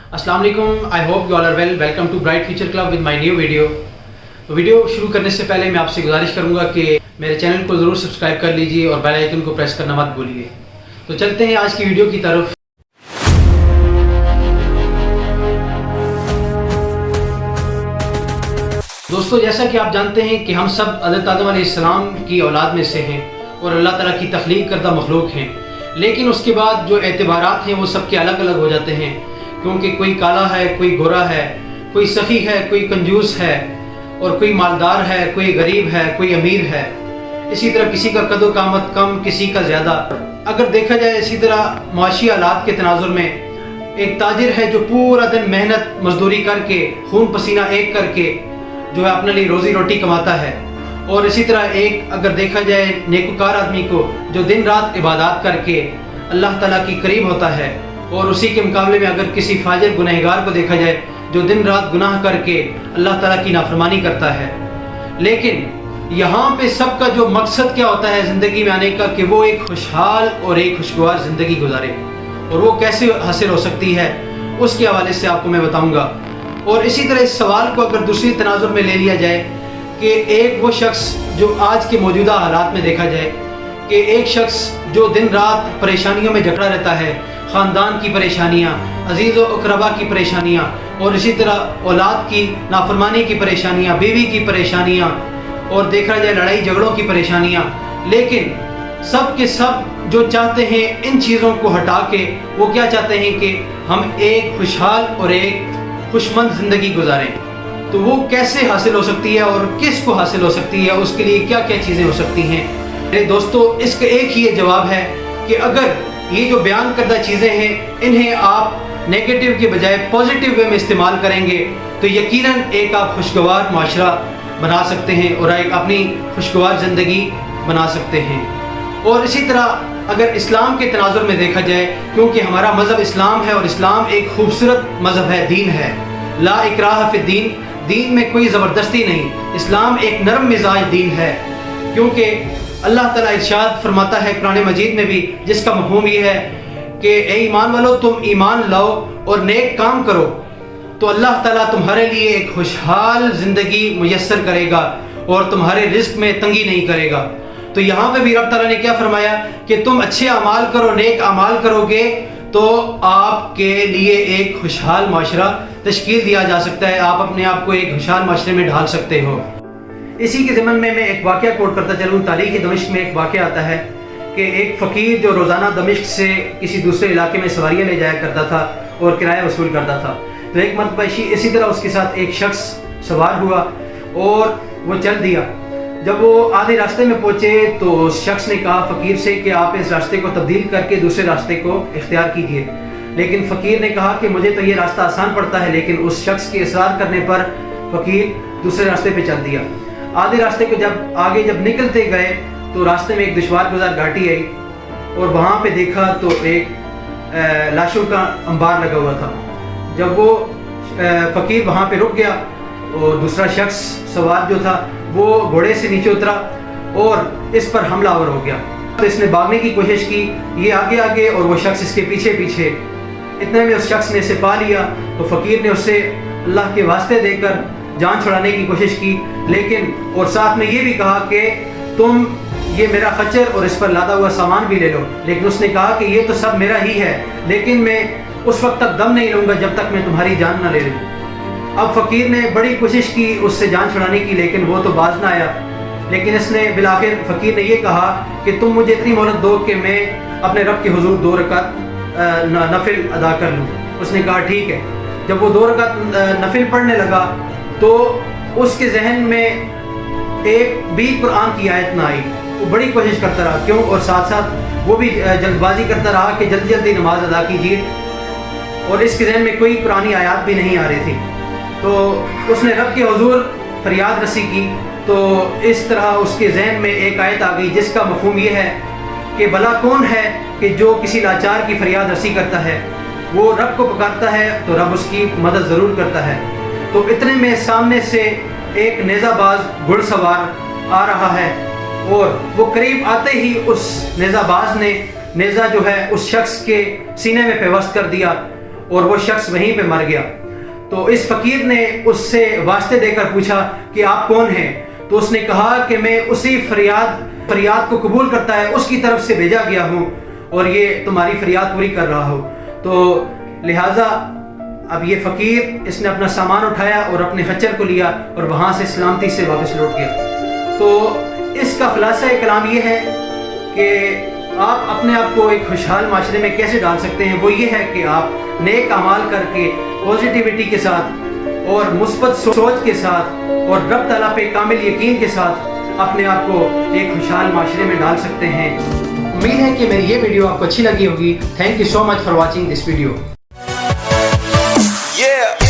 अस्सलाम वालेकुम, I hope you all are well. Welcome to bright future club with my new video. Video शुरू करने से पहले मैं आपसे गुजारिश करूंगा कि मेरे चैनल को ज़रूर सब्सक्राइब कर लीजिए और बेल आइकन को प्रेस करना मत भूलिए। तो चलते हैं आज की वीडियो की तरफ। दोस्तों, जैसा कि आप जानते हैं कि हम सब हज़रत आदम अलैहिस्सलाम की औलाद में से हैं और अल्लाह ताला की तख्लीक करदा मखलूक हैं, लेकिन उसके बाद जो एतबारात हैं वो सबके अलग अलग हो जाते हैं, क्योंकि कोई काला है, कोई गोरा है, कोई सखी है, कोई कंजूस है और कोई मालदार है, कोई गरीब है, कोई अमीर है। इसी तरह किसी का कदो कामत कम, किसी का ज़्यादा। अगर देखा जाए इसी तरह माशी हालात के तनाजुर में एक ताजिर है जो पूरा दिन मेहनत मजदूरी करके खून पसीना एक करके जो है अपने लिए रोज़ी रोटी कमाता है, और इसी तरह एक अगर देखा जाए नेकुकार आदमी को जो दिन रात इबादत करके अल्लाह ताला की करीब होता है, और उसी के मुकाबले में अगर किसी फाजिर गुनहगार को देखा जाए जो दिन रात गुनाह करके अल्लाह ताला की नाफरमानी करता है। लेकिन यहाँ पे सबका जो मकसद क्या होता है ज़िंदगी में आने का, कि वो एक खुशहाल और एक खुशगवार ज़िंदगी गुजारे, और वो कैसे हासिल हो सकती है उसके हवाले से आपको मैं बताऊँगा। और इसी तरह इस सवाल को अगर दूसरी तनाजुर में ले लिया जाए कि एक वो शख्स जो आज के मौजूदा हालात में देखा जाए कि एक शख्स जो दिन रात परेशानियों में जकड़ा रहता है, ख़ानदान की परेशानियाँ, अजीज़ व अक़रबा की परेशानियाँ, और इसी तरह औलाद की नाफरमानी की परेशानियाँ, बीवी की परेशानियाँ, और देखा जाए लड़ाई झगड़ों की परेशानियाँ। लेकिन सब के सब जो चाहते हैं इन चीज़ों को हटा के वो क्या चाहते हैं कि हम एक खुशहाल और एक खुशमंद ज़िंदगी गुजारें। तो वो कैसे हासिल हो सकती है और किस को हासिल हो सकती है, उसके लिए क्या क्या चीज़ें हो सकती हैं। मेरे दोस्तों, इसका एक ही जवाब है कि अगर ये जो बयान करदा चीज़ें हैं इन्हें आप नेगेटिव के बजाय पॉजिटिव वे में इस्तेमाल करेंगे तो यकीनन एक आप खुशगवार माशरा बना सकते हैं और एक अपनी खुशगवार ज़िंदगी बना सकते हैं। और इसी तरह अगर इस्लाम के तनाजुर में देखा जाए, क्योंकि हमारा मज़हब इस्लाम है और इस्लाम एक खूबसूरत मज़हब है, दीन है, ला इकराह फिद दीन, दीन में कोई ज़बरदस्ती नहीं, इस्लाम एक नरम मिजाज दीन है। क्योंकि अल्लाह ताला इरशाद फरमाता है कुरान मजीद में भी, जिसका मफ़हूम ये है कि ए ईमान वालो तुम ईमान लाओ और नेक काम करो तो अल्लाह ताला तुम्हारे लिए एक खुशहाल ज़िंदगी मुयस्सर करेगा और तुम्हारे रिस्क में तंगी नहीं करेगा। तो यहाँ पे भी रब ताला ने क्या फरमाया कि तुम अच्छे अमाल करो, नेक अमाल करोगे तो आपके लिए एक खुशहाल माशरा तश्कील दिया जा सकता है, आप अपने आप को एक खुशहाल माशरे में ढाल सकते हो। इसी के ज़मन में मैं एक वाक़या कोट करता चलूँ। तारीख़ दमिश्क में एक वाक़या आता है कि एक फ़कीर जो रोज़ाना दमिश्क से किसी दूसरे इलाके में सवारियाँ ले जाया करता था और किराया वसूल करता था। तो एक मरतबा इसी तरह उसके साथ एक शख्स सवार हुआ और वो चल दिया। जब वो आधे रास्ते में पहुँचे तो उस शख्स ने कहा फ़कीर से कि आप इस रास्ते को तब्दील करके दूसरे रास्ते को इख्तियार कीजिए। लेकिन फ़कीर ने कहा कि मुझे तो ये रास्ता आसान पड़ता है, लेकिन उस शख्स के इसरार करने पर फ़कीर दूसरे रास्ते पे चल दिया। आधे रास्ते को जब निकलते गए तो रास्ते में एक दुश्वार गुजार घाटी आई और वहाँ पे देखा तो एक लाशों का अंबार लगा हुआ था। जब वो फ़कीर वहाँ पे रुक गया और दूसरा शख्स सवार जो था वो घोड़े से नीचे उतरा और इस पर हमलावर हो गया। तो इसने भागने की कोशिश की, ये आगे आगे और वो शख्स इसके पीछे पीछे। इतने में उस शख्स ने इसे पा लिया तो फ़कीर ने उससे अल्लाह के वास्ते देकर जान छुड़ाने की कोशिश की, लेकिन और साथ में ये भी कहा कि तुम ये मेरा खच्चर और इस पर लादा हुआ सामान भी ले लो। लेकिन उसने कहा कि ये तो सब मेरा ही है, लेकिन मैं उस वक्त तक दम नहीं लूँगा जब तक मैं तुम्हारी जान ना ले लूँ। अब फ़कीर ने बड़ी कोशिश की उससे जान छुड़ाने की, लेकिन वो तो बाज ना आया। लेकिन इसने बिलाखिर फ़कीर ने ये कहा कि तुम मुझे इतनी मोहलत दो कि मैं अपने रब के हुजूर 2 रकात नफिल अदा कर लूँ। उसने कहा ठीक है। जब वो 2 रकात नफिल पढ़ने लगा तो उसके जहन में एक भी कुरान की आयत ना आई। वो बड़ी कोशिश करता रहा, क्यों, और साथ साथ वो भी जल्दबाजी करता रहा कि जल्दी जल्दी नमाज अदा कीजिए, और इसके जहन में कोई कुरानी आयत भी नहीं आ रही थी। तो उसने रब के हुजूर फरियाद रसी की तो इस तरह उसके जहन में एक आयत आ गई जिसका मफहूम ये है कि भला कौन है कि जो किसी लाचार की फरियाद रसी करता है, वो रब को पुकारता है तो रब उसकी मदद ज़रूर करता है। तो इतने में सामने से एक नेज़ाबाज घुड़सवार आ रहा है और वो करीब आते ही उस नेज़ाबाज ने नेज़ा जो है उस शख्स के सीने में पेवस्त कर दिया اور وہ شخص وہیں پہ مر گیا. تو اس فقیر نے اس سے واسطے دے کر پوچھا کہ آپ کون ہیں؟ تو اس نے کہا کہ میں اسی فریاد کو قبول کرتا ہے اس کی طرف سے بھیجا گیا ہوں اور یہ تمہاری فریاد پوری کر رہا ہوں. تو لہٰذا اب یہ فقیر اس نے اپنا سامان اٹھایا اور اپنے خچر کو لیا اور وہاں سے سلامتی سے واپس لوٹ گیا. تو اس کا خلاصہ کلام یہ ہے کہ آپ اپنے آپ کو ایک خوشحال معاشرے میں کیسے ڈال سکتے ہیں. وہ یہ ہے کہ آپ نیک اعمال کر کے پازیٹیوٹی کے ساتھ اور مثبت سوچ کے ساتھ اور رب تعالیٰ پہ کامل یقین کے ساتھ اپنے آپ کو ایک خوشحال معاشرے میں ڈال سکتے ہیں. امید ہے کہ میری یہ ویڈیو آپ کو اچھی لگی ہوگی. Thank you so much for watching this video. Yeah.